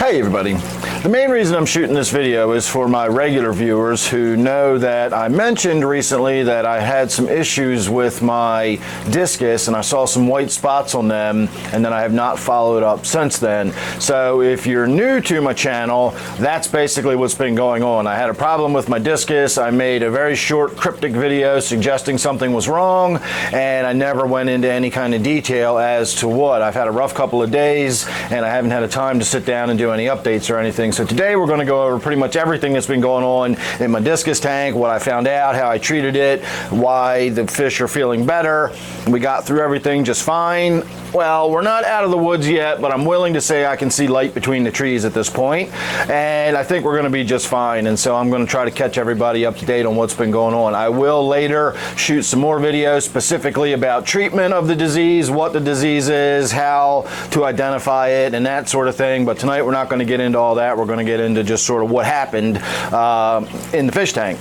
Hey everybody. The main reason I'm shooting this video is for my regular viewers who know that I mentioned recently that I had some issues with my Discus and I saw some white spots on them, and then I have not followed up since then. So if you're new to my channel, that's basically what's been going on. I had a problem with my Discus. I made a very short cryptic video suggesting something was wrong, and I never went into any kind of detail as to what. I've had a rough couple of days and I haven't had a time to sit down and do any updates or anything. So today we're going to go over pretty much everything that's been going on in my Discus tank, what I found out, how I treated it, why the fish are feeling better. We got through everything just fine. Well, we're not out of the woods yet, but I'm willing to say I can see light between the trees at this point, and I think we're going to be just fine. And so I'm going to try to catch everybody up to date on what's been going on. I will later shoot some more videos specifically about treatment of the disease, what the disease is, how to identify it, and that sort of thing. But tonight we're not going to get into all that. We're going to get into just sort of what happened in the fish tank.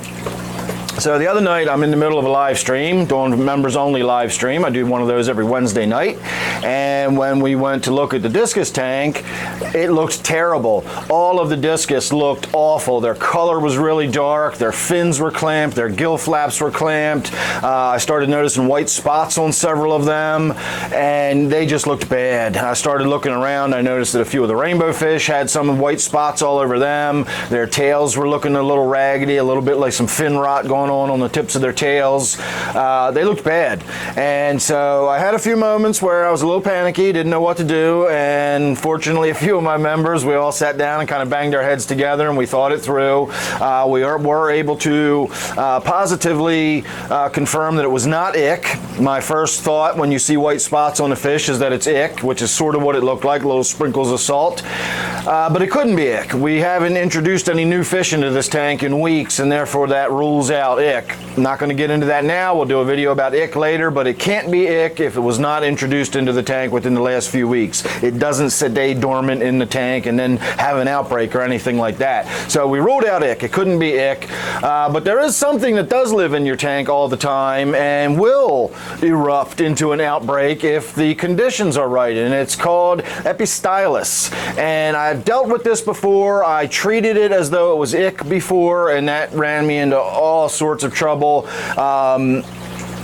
So the other night I'm in the middle of a live stream, doing members only live stream. I do one of those every Wednesday night. And when we went to look at the Discus tank, it looked terrible. All of the Discus looked awful. Their color was really dark, their fins were clamped, their gill flaps were clamped. I started noticing white spots on several of them, and they just looked bad. I started looking around. I noticed that a few of the rainbow fish had some white spots all over them. Their tails were looking a little raggedy, a little bit like some fin rot going on the tips of their tails. They looked bad. And so I had a few moments where I was a little panicky, didn't know what to do, and fortunately a few of my members, we all sat down and kind of banged our heads together and we thought it through. We were able to positively confirm that it was not ick. My first thought when you see white spots on a fish is that it's ick, which is sort of what it looked like, little sprinkles of salt. But it couldn't be ick. We haven't introduced any new fish into this tank in weeks, and therefore that rules out ick. I'm not going to get into that now. We'll do a video about ick later, but it can't be ick if it was not introduced into the tank within the last few weeks. It doesn't stay dormant in the tank and then have an outbreak or anything like that. So we ruled out ick. It couldn't be ick. But there is something that does live in your tank all the time and will erupt into an outbreak if the conditions are right, and it's called Epistylus. And I've dealt with this before. I treated it as though it was ick before, and that ran me into all sorts of trouble.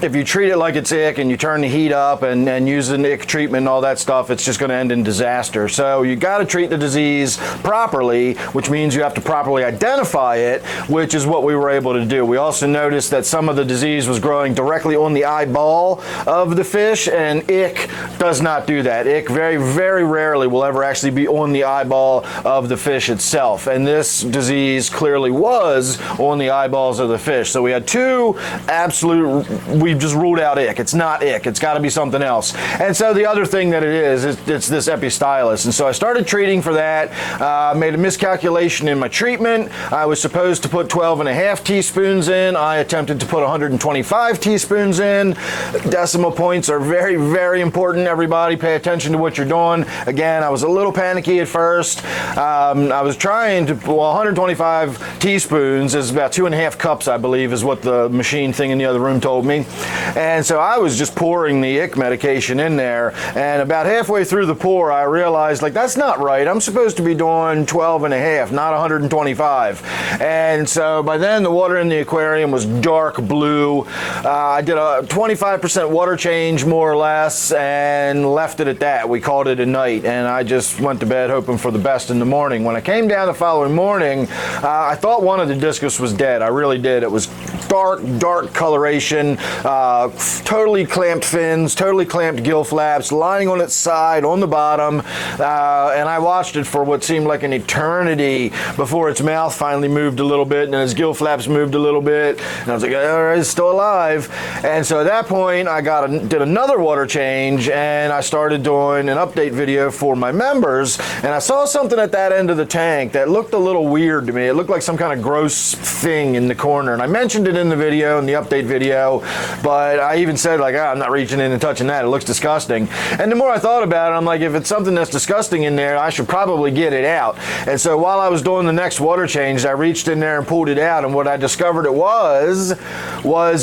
If you treat it like it's ick and you turn the heat up and use an ick treatment and all that stuff, it's just going to end in disaster. So you got to treat the disease properly, which means you have to properly identify it, which is what we were able to do. We also noticed that some of the disease was growing directly on the eyeball of the fish, and ick does not do that. Ick very, very rarely will ever actually be on the eyeball of the fish itself, and this disease clearly was on the eyeballs of the fish. So we had two absolute, we've just ruled out ick. It's not ick. It's got to be something else. And so the other thing that it is it's this Epistylus. And so I started treating for that. Made a miscalculation in my treatment. I was supposed to put 12.5 teaspoons in. I attempted to put 125 teaspoons in. Decimal points are very, very important. Everybody pay attention to what you're doing. Again, I was a little panicky at first. I was trying to, well, 125 teaspoons is about 2.5 cups, I believe, is what the machine thing in the other room told me. And so I was just pouring the ick medication in there, and about halfway through the pour I realized, like, that's not right. I'm supposed to be doing 12.5, not 125. And so by then the water in the aquarium was dark blue. I did a 25% water change more or less and left it at that. We called it a night, and I just went to bed hoping for the best in the morning. When I came down the following morning, I thought one of the Discus was dead. I really did. It was dark coloration, totally clamped fins, totally clamped gill flaps, lying on its side on the bottom, and I watched it for what seemed like an eternity before its mouth finally moved a little bit and its gill flaps moved a little bit, and I was like, all right, it's still alive. And so at that point I did another water change, and I started doing an update video for my members, and I saw something at that end of the tank that looked a little weird to me. It looked like some kind of gross thing in the corner, and I mentioned it in the video, in the update video, but I even said like, I'm not reaching in and touching that. It looks disgusting. And the more I thought about it, I'm like, if it's something that's disgusting in there, I should probably get it out. And so while I was doing the next water change, I reached in there and pulled it out, and what I discovered it was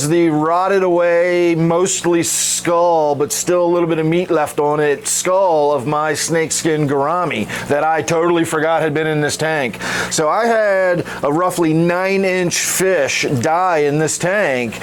the rotted away, mostly skull, but still a little bit of meat left on it, skull of my snakeskin gourami that I totally forgot had been in this tank. So I had a roughly 9-inch fish die in this tank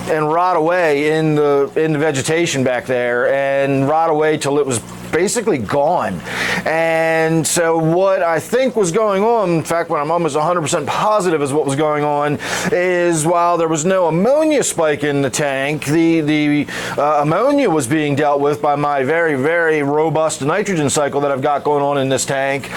and rot away in the vegetation back there, and rot away till it was basically gone. And so what I think was going on, in fact what I'm almost 100% positive is what was going on, is while there was no ammonia spike in the tank, the ammonia was being dealt with by my very, very robust nitrogen cycle that I've got going on in this tank.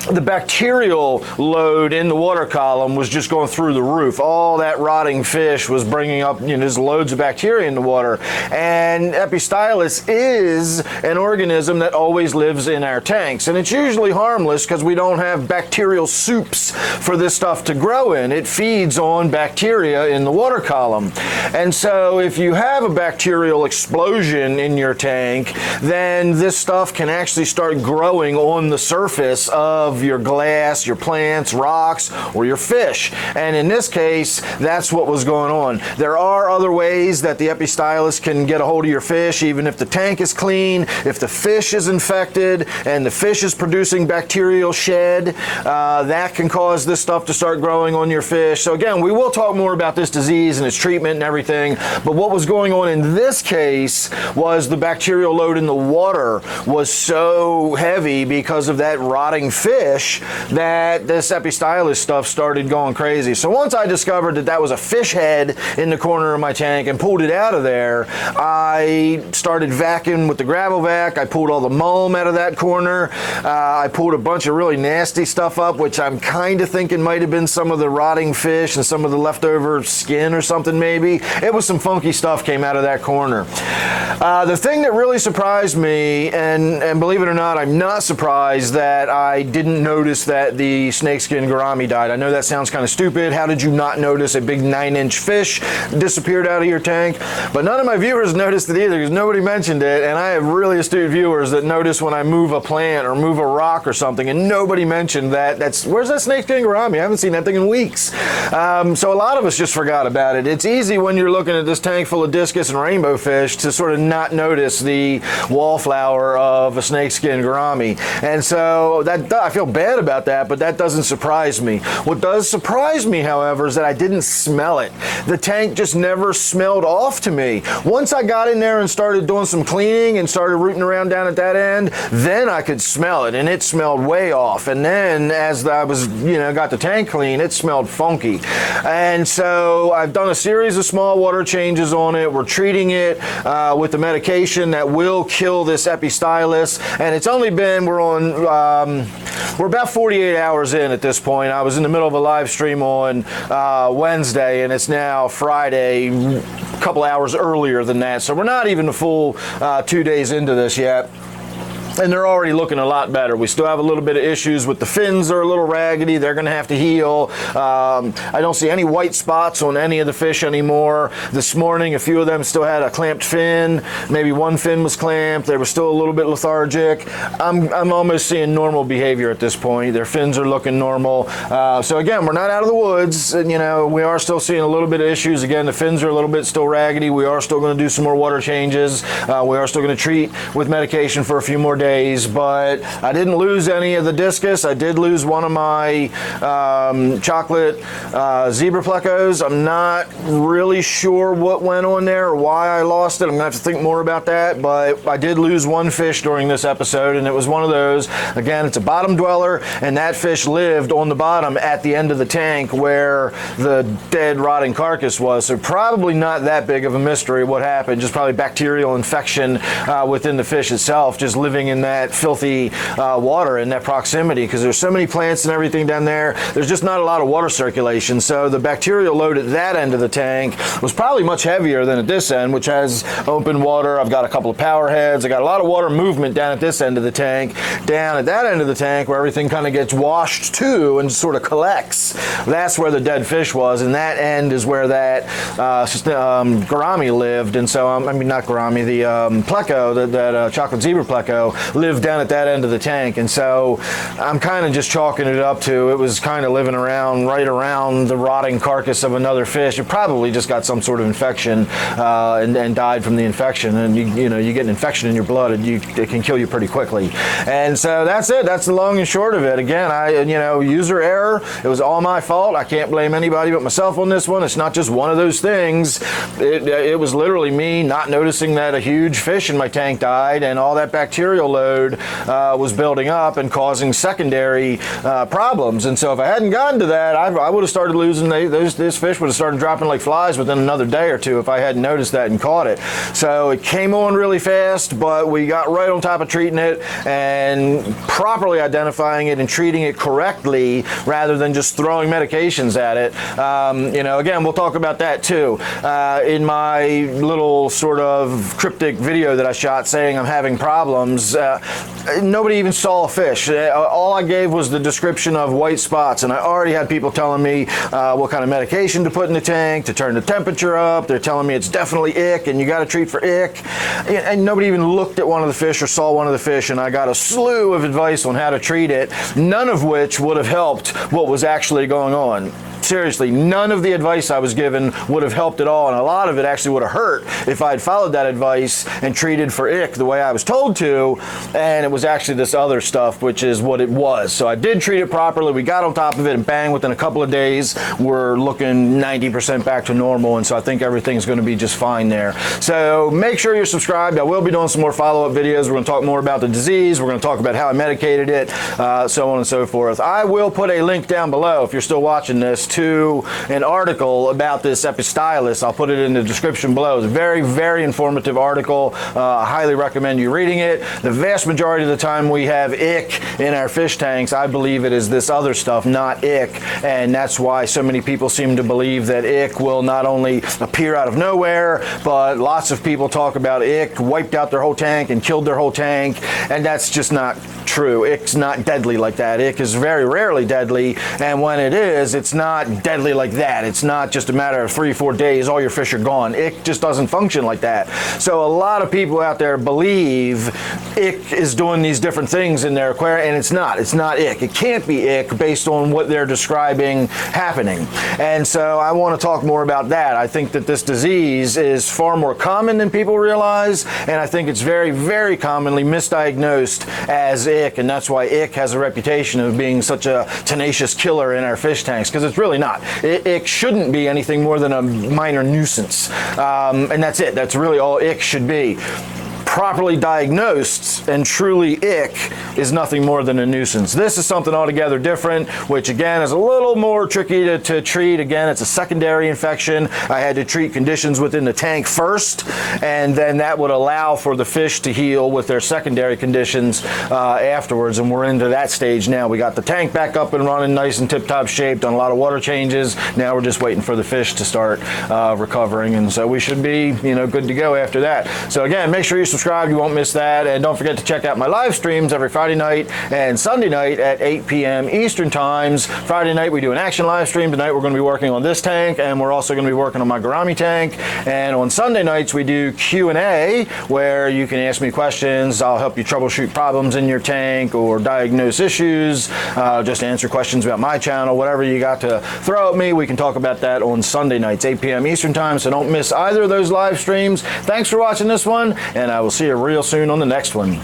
The bacterial load in the water column was just going through the roof. All that rotting fish was bringing up, there's loads of bacteria in the water. And Epistylus is an organism that always lives in our tanks. And it's usually harmless because we don't have bacterial soups for this stuff to grow in. It feeds on bacteria in the water column. And so if you have a bacterial explosion in your tank, then this stuff can actually start growing on the surface of your glass, your plants, rocks, or your fish. And in this case, that's what was going on. There are other ways that the Epistylus can get a hold of your fish, even if the tank is clean, if the fish is infected and the fish is producing bacterial shed, that can cause this stuff to start growing on your fish. So again, we will talk more about this disease and its treatment and everything, but what was going on in this case was the bacterial load in the water was so heavy because of that rotting fish that this Epistylus stuff started going crazy. So once I discovered that that was a fish head in the corner of my tank and pulled it out of there, I started vacuuming with the gravel vac. I pulled all the mulm out of that corner. I pulled a bunch of really nasty stuff up, which I'm kind of thinking might have been some of the rotting fish and some of the leftover skin or something maybe. It was some funky stuff came out of that corner. The thing that really surprised me, and believe it or not, I'm not surprised that I didn't notice that the snakeskin gourami died. I know that sounds kind of stupid. How did you not notice a big 9-inch fish disappeared out of your tank? But none of my viewers noticed it either because nobody mentioned it, and I have really astute viewers that notice when I move a plant or move a rock or something, and nobody mentioned that. Where's that snakeskin gourami? I haven't seen that thing in weeks. So a lot of us just forgot about it. It's easy when you're looking at this tank full of discus and rainbow fish to sort of not notice the wallflower of a snakeskin gourami. And so that I feel bad about that, but that doesn't surprise me. What does surprise me, however, is that I didn't smell it. The tank just never smelled off to me. Once I got in there and started doing some cleaning and started rooting around down at that end, then I could smell it, and it smelled way off. And then as I was, got the tank clean, it smelled funky. And so I've done a series of small water changes on it. We're treating it with the medication that will kill this Epistylus, and it's only been, we're about 48 hours in at this point. I was in the middle of a live stream on Wednesday, and it's now Friday, a couple hours earlier than that. So we're not even a full 2 days into this yet. And they're already looking a lot better. We still have a little bit of issues with the fins are a little raggedy. They're going to have to heal. I don't see any white spots on any of the fish anymore. This morning, a few of them still had a clamped fin. Maybe one fin was clamped. They were still a little bit lethargic. I'm almost seeing normal behavior at this point. Their fins are looking normal. So again, we're not out of the woods. And, we are still seeing a little bit of issues. Again, the fins are a little bit still raggedy. We are still going to do some more water changes. We are still going to treat with medication for a few more days, but I didn't lose any of the discus. I did lose one of my chocolate zebra plecos. I'm not really sure what went on there or why I lost it. I'm gonna have to think more about that, but I did lose one fish during this episode, and it was one of those. Again, it's a bottom dweller, and that fish lived on the bottom at the end of the tank where the dead rotting carcass was. So probably not that big of a mystery what happened, just probably bacterial infection within the fish itself, just living in in that filthy water in that proximity, because there's so many plants and everything down there. There's just not a lot of water circulation. So the bacterial load at that end of the tank was probably much heavier than at this end, which has open water. I've got a couple of power heads. I got a lot of water movement down at this end of the tank. Down at that end of the tank, where everything kind of gets washed to and sort of collects, that's where the dead fish was, and that end is where that gourami lived. And so, I mean, not gourami, the pleco, that chocolate zebra pleco, lived down at that end of the tank. And so I'm kind of just chalking it up to, it was kind of living around right around the rotting carcass of another fish. It probably just got some sort of infection and died from the infection. And you know, you get an infection in your blood, and it can kill you pretty quickly. And so that's it. That's the long and short of it. Again, user error. It was all my fault. I can't blame anybody but myself on this one. It's not just one of those things. It was literally me not noticing that a huge fish in my tank died, and all that bacterial load was building up and causing secondary problems. And so if I hadn't gotten to that, I would have started losing, this fish would have started dropping like flies within another day or two if I hadn't noticed that and caught it. So it came on really fast, but we got right on top of treating it and properly identifying it and treating it correctly, rather than just throwing medications at it. Again, we'll talk about that too. In my little sort of cryptic video that I shot saying I'm having problems, nobody even saw a fish. All I gave was the description of white spots, and I already had people telling me what kind of medication to put in the tank to turn the temperature up. They're telling me it's definitely ick and you got to treat for ick. And nobody even looked at one of the fish or saw one of the fish, and I got a slew of advice on how to treat it, none of which would have helped what was actually going on. Seriously, none of the advice I was given would have helped at all, and a lot of it actually would have hurt if I had followed that advice and treated for ick the way I was told to, and it was actually this other stuff, which is what it was. So I did treat it properly. We got on top of it, and bang, within a couple of days, we're looking 90% back to normal, and so I think everything's going to be just fine there. So make sure you're subscribed. I will be doing some more follow-up videos. We're going to talk more about the disease. We're going to talk about how I medicated it, so on and so forth. I will put a link down below, if you're still watching this, to an article about this Epistylus. I'll put it in the description below. It's a very, very informative article. I highly recommend you reading it. The vast majority of the time we have ick in our fish tanks, I believe it is this other stuff, not ick, and that's why so many people seem to believe that ick will not only appear out of nowhere, but lots of people talk about ick wiped out their whole tank and killed their whole tank, and that's just not true. Ick's not deadly like that. Ick is very rarely deadly, and when it is, it's not deadly like that. It's not just a matter of 3 or 4 days, all your fish are gone. Ick just doesn't function like that. So a lot of people out there believe ick is doing these different things in their aquarium, and it's not. It's not ick. It can't be ick based on what they're describing happening. And so I want to talk more about that. I think that this disease is far more common than people realize, and I think it's very, very commonly misdiagnosed as ick, and that's why ick has a reputation of being such a tenacious killer in our fish tanks, because it's really not. Ick shouldn't be anything more than a minor nuisance, and that's it. That's really all ick should be. Properly diagnosed and truly ick is nothing more than a nuisance. This is something altogether different, which again is a little more tricky to treat. Again, it's a secondary infection. I had to treat conditions within the tank first, and then that would allow for the fish to heal with their secondary conditions afterwards, and we're into that stage now. We got the tank back up and running nice and tip-top shape, done a lot of water changes. Now we're just waiting for the fish to start recovering, and so we should be good to go after that. So again, make sure you subscribe. You won't miss that, and don't forget to check out my live streams every Friday night and Sunday night at 8 p.m. Eastern times. Friday night we do an action live stream. Tonight we're going to be working on this tank, and we're also going to be working on my gourami tank. And on Sunday nights we do Q&A, where you can ask me questions. I'll help you troubleshoot problems in your tank or diagnose issues, just answer questions about my channel, whatever you got to throw at me. We can talk about that on Sunday nights, 8 p.m. Eastern time, so don't miss either of those live streams. Thanks for watching this one, and I will see you real soon on the next one.